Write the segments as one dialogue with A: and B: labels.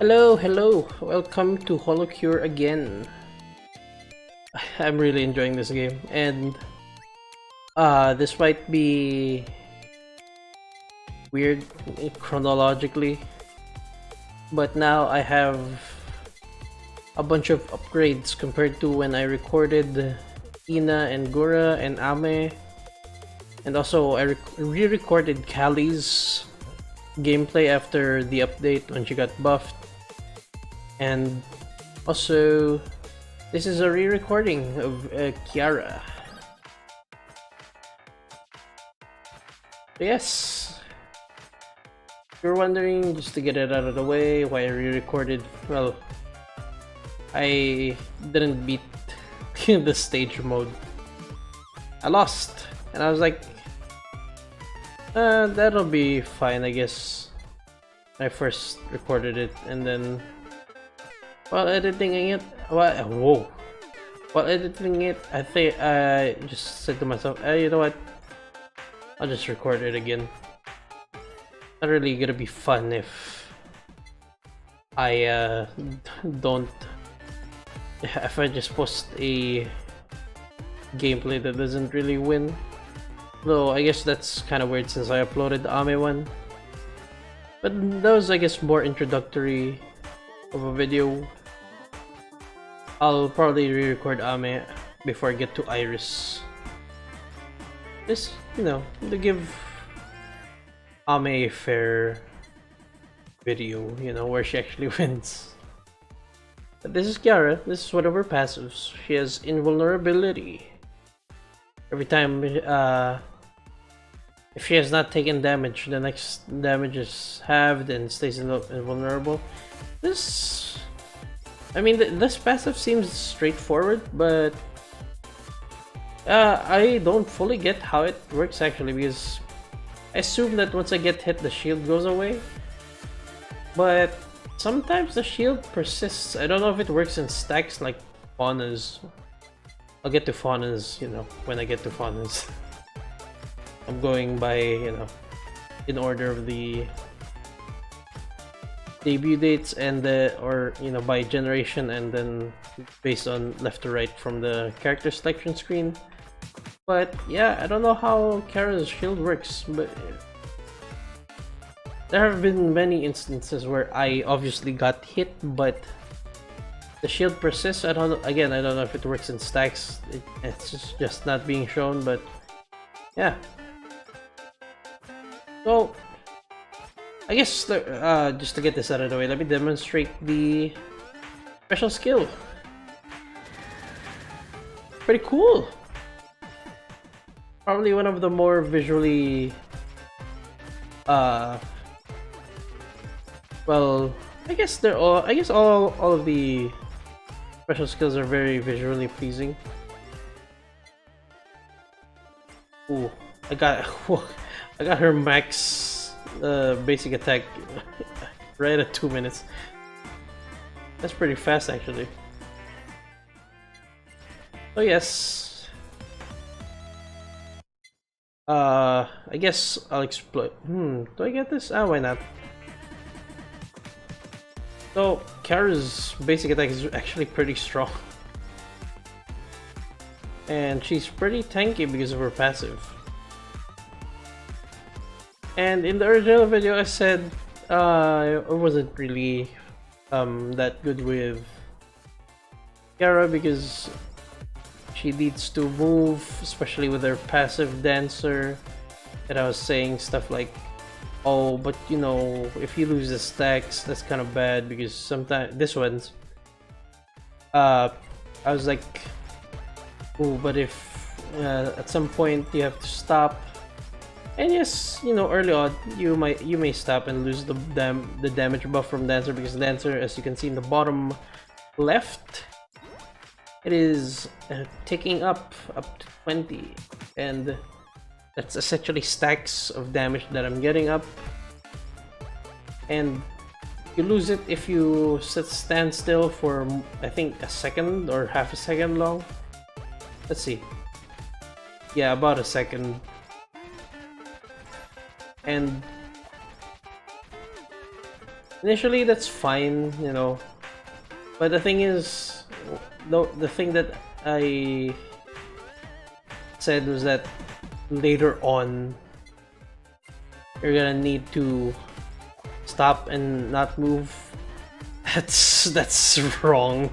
A: Hello, welcome to HoloCure again. I'm really enjoying this game, and this might be weird chronologically, but now I have a bunch of upgrades compared to when I recorded Ina and Gura and Ame, and also I re-recorded Kali's gameplay after the update when she got buffed. And also, this is a re-recording of Kiara. Yes, if you're wondering, just to get it out of the way, why I re-recorded, well, I didn't beat the stage mode. I lost, and I was like, that'll be fine, I guess. I first recorded it, and then while editing it, while editing it, I think I just said to myself, you know what? I'll just record it again. Not really gonna be fun if I don't. If I just post a gameplay that doesn't really win. Though I guess that's kind of weird since I uploaded the Ame one. But that was, I guess, more introductory of a video. I'll probably re-record Ame before I get to Iris. Just, to give Ame a fair video, where she actually wins. But this is Kiara. This is one of her passives. She has invulnerability. Every time, if she has not taken damage, the next damage is halved and stays invulnerable. This passive seems straightforward, but I don't fully get how it works actually, because I assume that once I get hit, the shield goes away. But sometimes the shield persists. I don't know if it works in stacks like Fauna's. I'll get to Fauna's, when I get to Fauna's. I'm going by, in order of the debut dates and by generation, and then based on left to right from the character selection screen. But yeah, I don't know how Kiara's shield works, but there have been many instances where I obviously got hit, but the shield persists. I don't know if it works in stacks. It's just not being shown, but yeah. So I guess just to get this out of the way, let me demonstrate the special skill. Pretty cool. Probably one of the more visually, well, I guess all of the special skills are very visually pleasing. Ooh, I got her max basic attack right at 2 minutes. That's pretty fast actually. So yes, I guess I'll exploit. Do I get this? Why not? So Kiara's basic attack is actually pretty strong, and she's pretty tanky because of her passive. And in the original video, I said I wasn't really that good with Kiara because she needs to move, especially with her passive dancer. And I was saying stuff like, oh, but if you lose the stacks, that's kind of bad because sometimes this one's. I was like, oh, but if at some point you have to stop. And yes, early on you may stop and lose the damage buff from Dancer, because Dancer, as you can see in the bottom left, it is ticking up to 20, and that's essentially stacks of damage that I'm getting up. And you lose it if you stand still for, I think, a second or half a second long. Let's see. Yeah, about a second. And Initially, that's fine, you know. But the thing is, the thing that I said was that later on, you're gonna need to stop and not move. That's wrong.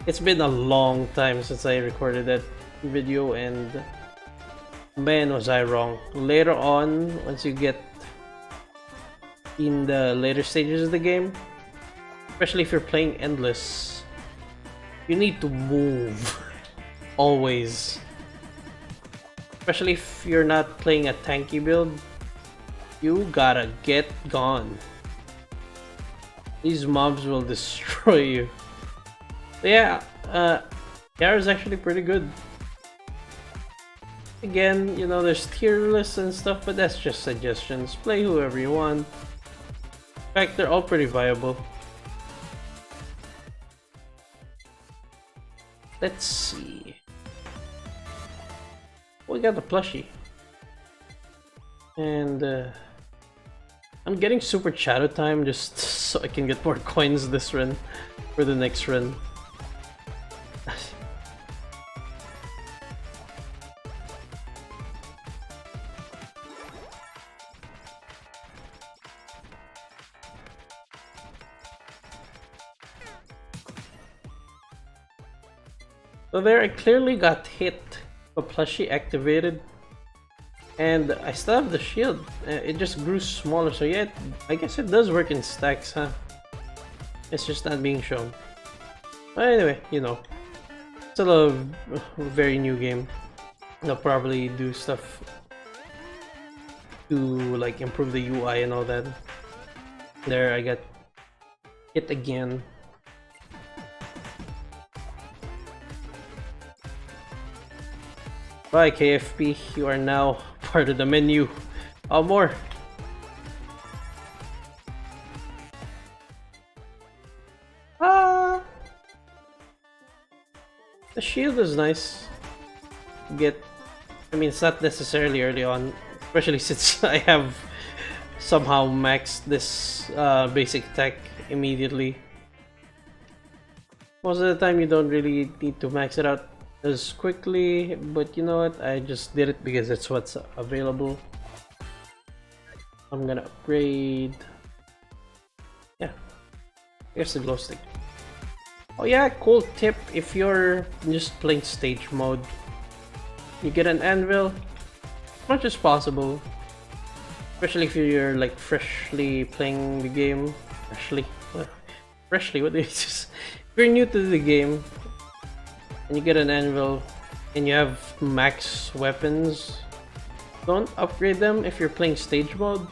A: It's been a long time since I recorded that video, and man, was I wrong. Later on, once you get in the later stages of the game, especially if you're playing endless, you need to move always. Especially if you're not playing a tanky build, you gotta get gone. These mobs will destroy you. So yeah, Kiara's actually pretty good. Again, you know, there's tier lists and stuff, but that's just suggestions. Play whoever you want. In fact, they're all pretty viable. Let's see. We got the plushie. And I'm getting super shadow time just so I can get more coins this run for the next run. So there, I clearly got hit. A plushie activated, and I still have the shield. It just grew smaller, so yeah, I guess it does work in stacks, huh? It's just not being shown. But anyway, you know, still a very new game. They'll probably do stuff to like improve the UI and all that. There, I got hit again. Bye KFP, you are now part of the menu. Oh, more! Ah! The shield is nice. I mean, it's not necessarily early on, especially since I have somehow maxed this basic attack immediately. Most of the time you don't really need to max it out as quickly, but you know what, I just did it because it's what's available. I'm gonna upgrade. Yeah, here's the glow stick. Oh yeah, cool tip, if you're just playing stage mode, you get an anvil as much as possible, especially if you're like freshly playing the game. Freshly, what do you just, if you're new to the game and you get an anvil and you have max weapons, don't upgrade them if you're playing stage mode,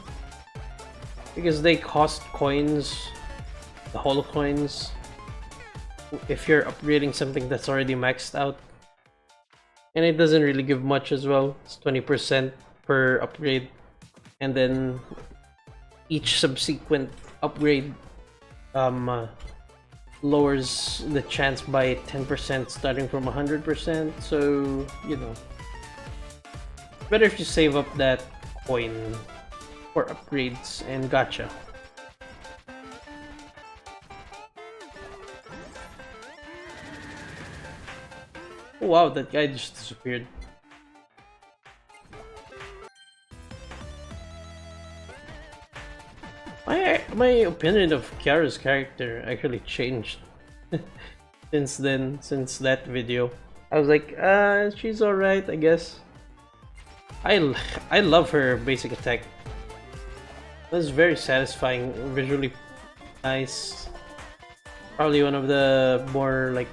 A: because they cost coins, the holo coins, if you're upgrading something that's already maxed out. And it doesn't really give much as well. It's 20% per upgrade, and then each subsequent upgrade lowers the chance by 10% starting from 100%, so you know, better if you save up that coin for upgrades and gacha. Oh wow, that guy just disappeared. My opinion of Kiara's character actually changed since then, since that video. I was like, she's alright, I guess. I love her basic attack. It was very satisfying, visually nice. Probably one of the more like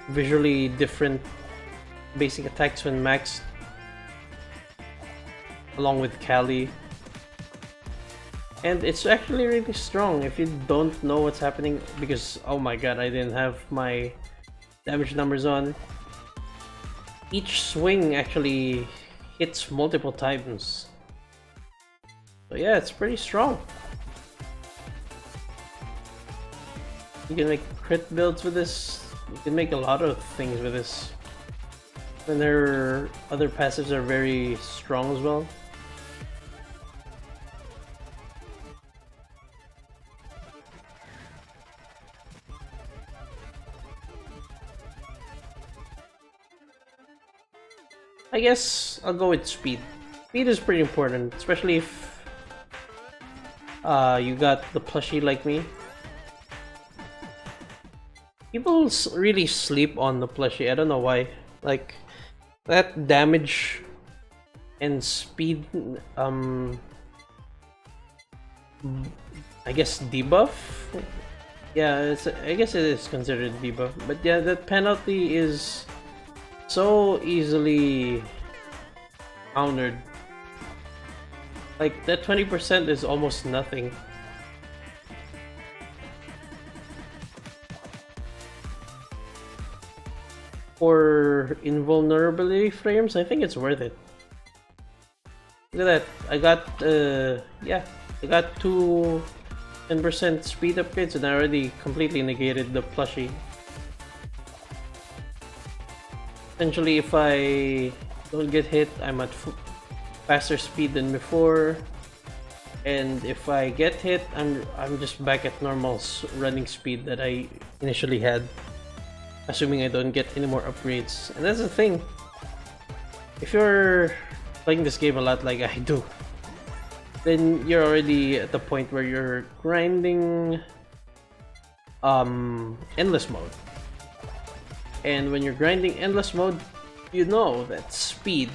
A: visually different basic attacks when maxed, along with Kali. And it's actually really strong if you don't know what's happening, because oh my god, I didn't have my damage numbers on. Each swing actually hits multiple times. So yeah, it's pretty strong. You can make crit builds with this. You can make a lot of things with this. And their other passives are very strong as well. I guess I'll go with speed. Speed is pretty important, especially if you got the plushie like me. People really sleep on the plushie. I don't know why. Like that damage and speed. I guess debuff. Yeah, I guess it is considered debuff. But yeah, that penalty is so easily countered. Like that 20% is almost nothing. For invulnerability frames, I think it's worth it. Look at that. I got yeah, I got two 10% speed upgrades and I already completely negated the plushie. Essentially, if I don't get hit, I'm at faster speed than before. And if I get hit, I'm just back at normal running speed that I initially had. Assuming I don't get any more upgrades. And that's the thing. If you're playing this game a lot like I do, then you're already at the point where you're grinding endless mode. And when you're grinding endless mode, you know that speed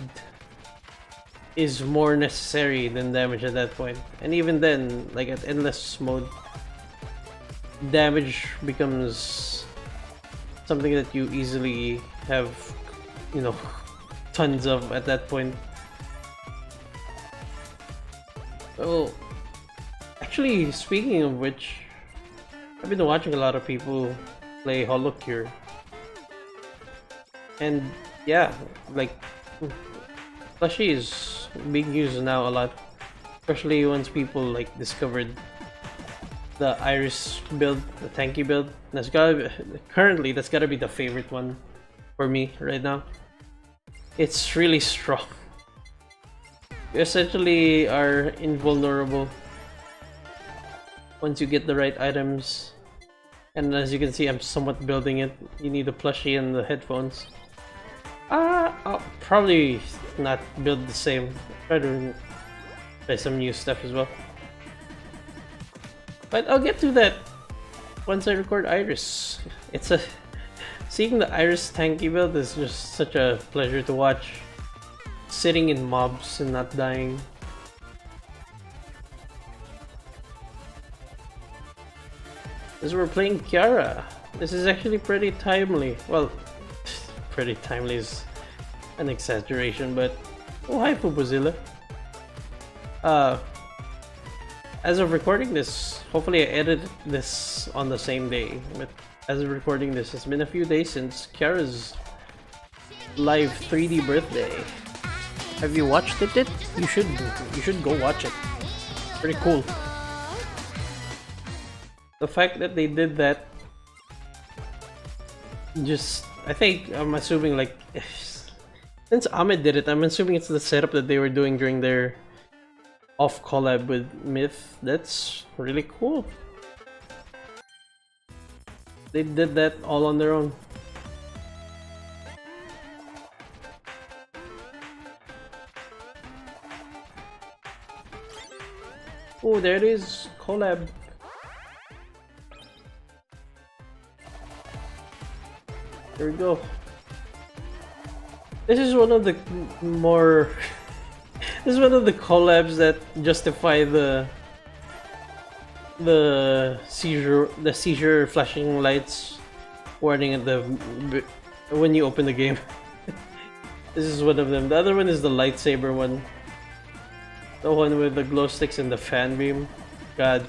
A: is more necessary than damage at that point. And even then, like at endless mode, damage becomes something that you easily have, you know, tons of at that point. Oh, actually, speaking of which, I've been watching a lot of people play HoloCure. And yeah, like, plushie is being used now a lot. Especially once people like discovered the Iris build, the tanky build. That's currently that's gotta be the favorite one for me right now. It's really strong. You essentially are invulnerable once you get the right items. And as you can see, I'm somewhat building it. You need the plushie and the headphones. I'll probably not build the same. Try to try some new stuff as well. But I'll get to that once I record Iris. Seeing the Iris tanky build is just such a pleasure to watch. Sitting in mobs and not dying. As we're playing Kiara, this is actually pretty timely. Well, pretty timely is an exaggeration, but oh hi Fubuzilla. As of recording this, hopefully I edited this on the same day, but as of recording this, it's been a few days since Kiara's live 3D birthday. Have you watched it yet? You should go watch it. Pretty cool. The fact that they did that, I'm assuming like, since Ahmed did it, I'm assuming it's the setup that they were doing during their off collab with Myth. That's really cool. They did that all on their own. Oh, there it is, collab. There we go. This is one of the more this is one of the collabs that justify the seizure flashing lights warning at the when you open the game. This is one of them. The other one is the lightsaber one. The one with the glow sticks and the fan beam. God.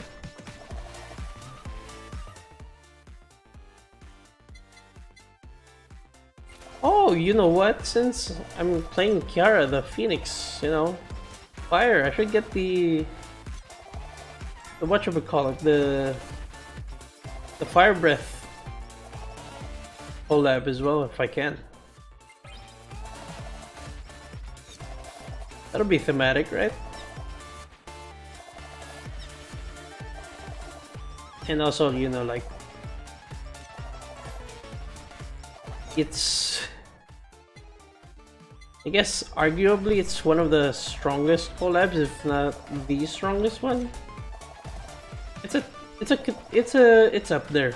A: Oh, you know what? Since I'm playing Kiara, the Phoenix, you know, fire. I should get the whatchamacallit, the fire breath collab as well if I can. That'll be thematic, right? And also, you know, like, it's I guess arguably it's one of the strongest collabs, if not the strongest one. It's a, it's up there.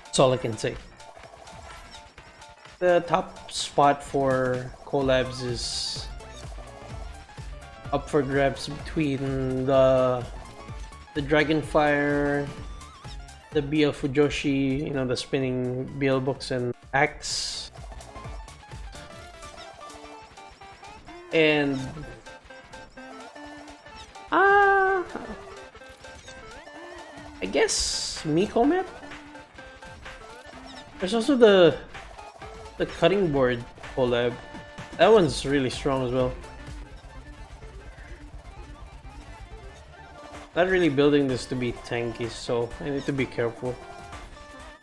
A: That's all I can say. The top spot for collabs is up for grabs between the Dragonfire, the BL Fujoshi, you know, the spinning BL books and Axe, and I guess Mikomet. There's also the cutting board collab. That one's really strong as well. Not really building this to be tanky, so I need to be careful.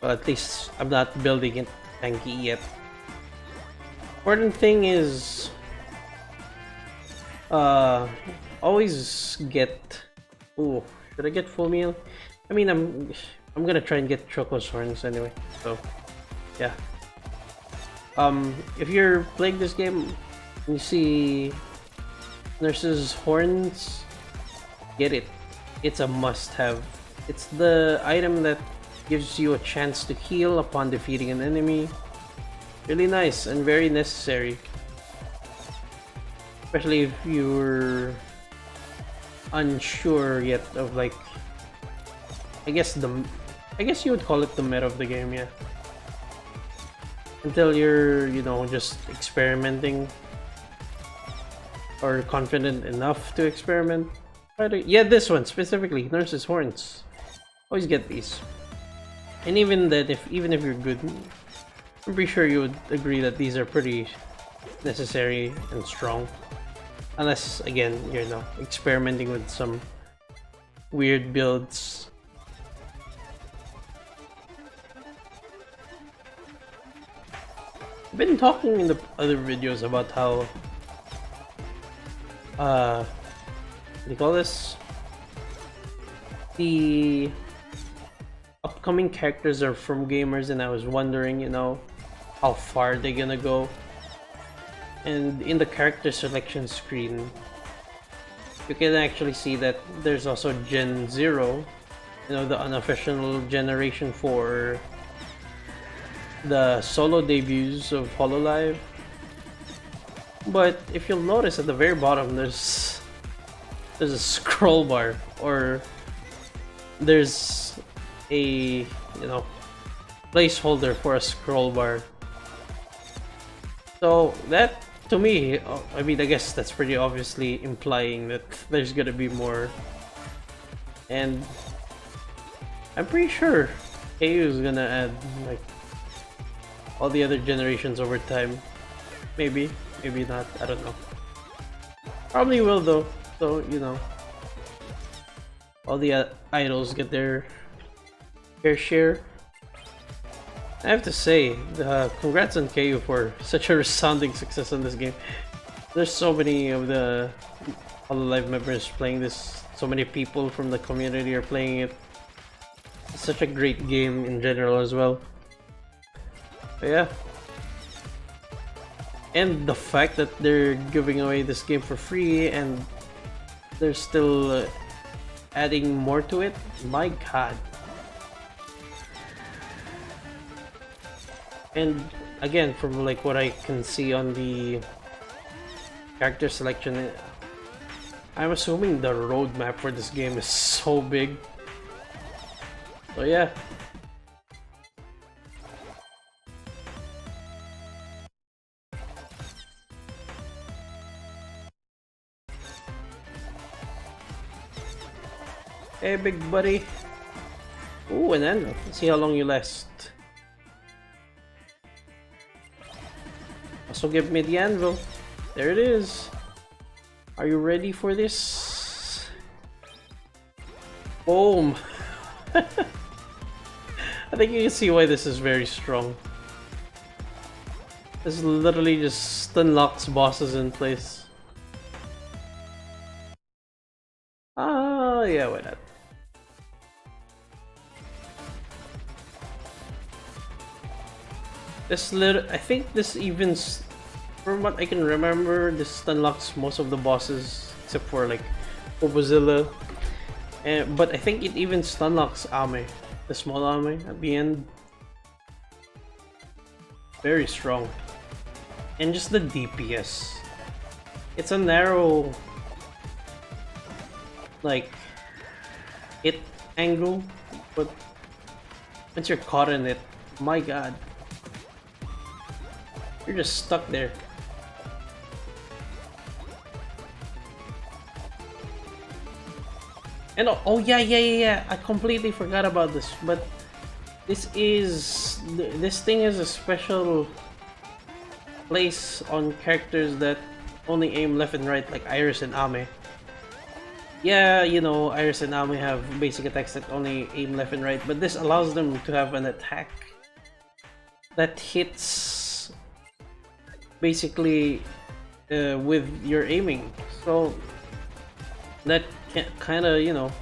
A: But at least I'm not building it tanky yet. Important thing is always get. Ooh, should I get full meal? I mean, I'm gonna try and get Choco's horns anyway. So yeah. If you're playing this game and you see Nurse's horns, get it. It's a must-have. It's the item that gives you a chance to heal upon defeating an enemy. Really nice and very necessary. Especially if you're unsure yet of, like, I guess you would call it the meta of the game, yeah. Until you're, you know, just experimenting or confident enough to experiment. Yeah, this one specifically, Nurse's horns. Always get these. And even that, even if you're good, I'm pretty sure you would agree that these are pretty necessary and strong. Unless, again, you're, you know, experimenting with some weird builds. I've been talking in the other videos about how what do you call this? The upcoming characters are from gamers, and I was wondering, you know, how far they're gonna go. And in the character selection screen, you can actually see that there's also Gen 0, you know, the unofficial generation for the solo debuts of HoloLive. But if you'll notice at the very bottom, there's a scroll bar, or there's a, you know, placeholder for a scroll bar. So that, to me, I mean, I guess that's pretty obviously implying that there's gonna be more. And I'm pretty sure KU is gonna add, like, all the other generations over time. Maybe, maybe not, I don't know. Probably will though, so, you know, all the idols get their fair share. I have to say, congrats on KU for such a resounding success on this game. There's so many of the HoloLive members playing this, so many people from the community are playing it. It's such a great game in general as well. But yeah. And the fact that they're giving away this game for free and they're still adding more to it, my god. And again, from like what I can see on the character selection, I'm assuming the roadmap for this game is so big. So yeah. Hey, big buddy. Ooh, and then let's see how long you last. Also give me the anvil. There it is. Are you ready for this? Boom. I think you can see why this is very strong. This literally just unlocks bosses in place. Yeah, why not? This I think this even from what I can remember, this unlocks most of the bosses except for like Obozilla. But I think it even stunlocks Ame, the small Ame at the end. Very strong. And just the DPS. It's a narrow, like, hit angle, but once you're caught in it, my god, you're just stuck there. And oh yeah, I completely forgot about this, but this thing is a special place on characters that only aim left and right, like Iris and Ame. Yeah, you know, Iris and Ame have basic attacks that only aim left and right, but this allows them to have an attack that hits basically with your aiming. So that kind of, you know,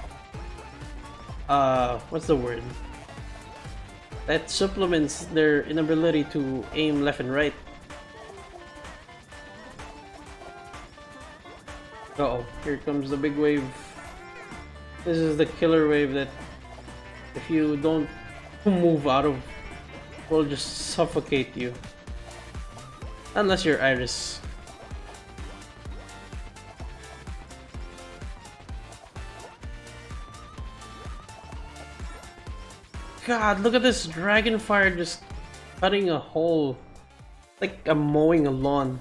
A: what's the word? That supplements their inability to aim left and right. Uh-oh, here comes the big wave. This is the killer wave that if you don't move out of, will just suffocate you. Unless you're Iris. God, look at this dragon fire just cutting a hole. Like I'm mowing a lawn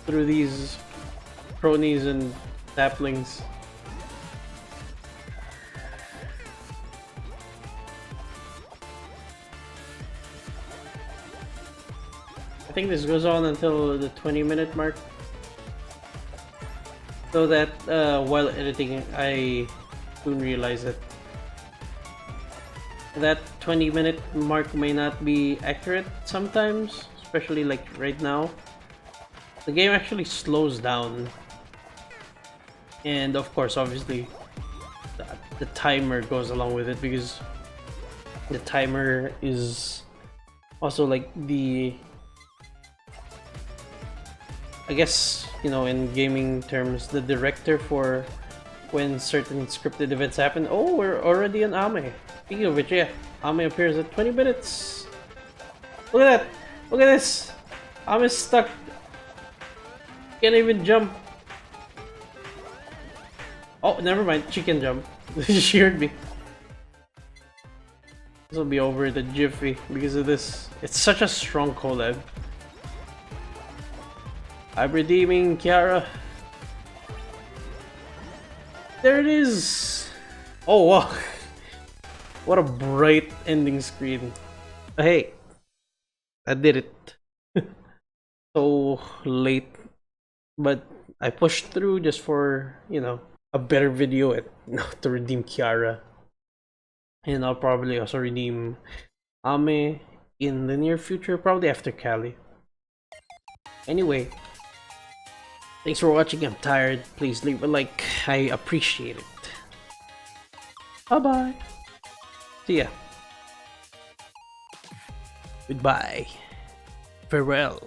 A: through these cronies and saplings. I think this goes on until the 20-minute mark. So that while editing, I soon realized that 20-minute mark may not be accurate sometimes, especially like right now. The game actually slows down. And of course, obviously, the timer goes along with it, because the timer is also like the, I guess, you know, in gaming terms, the director for when certain scripted events happen. Oh, we're already on Ame. Speaking of which, yeah, Ame appears at 20 minutes. Look at that! Look at this! Ame's stuck. Can't even jump. Oh, never mind. She can jump. She heard me. This will be over the jiffy because of this. It's such a strong collab. I'm redeeming Kiara. There it is. Oh wow. What a bright ending screen. Hey, I did it. So late, but I pushed through just for, you know, a better video to redeem Kiara. And I'll probably also redeem Ame in the near future, probably after Cali. Anyway, thanks for watching. I'm tired. Please leave a like. I appreciate it. Bye bye. See ya. Goodbye. Farewell.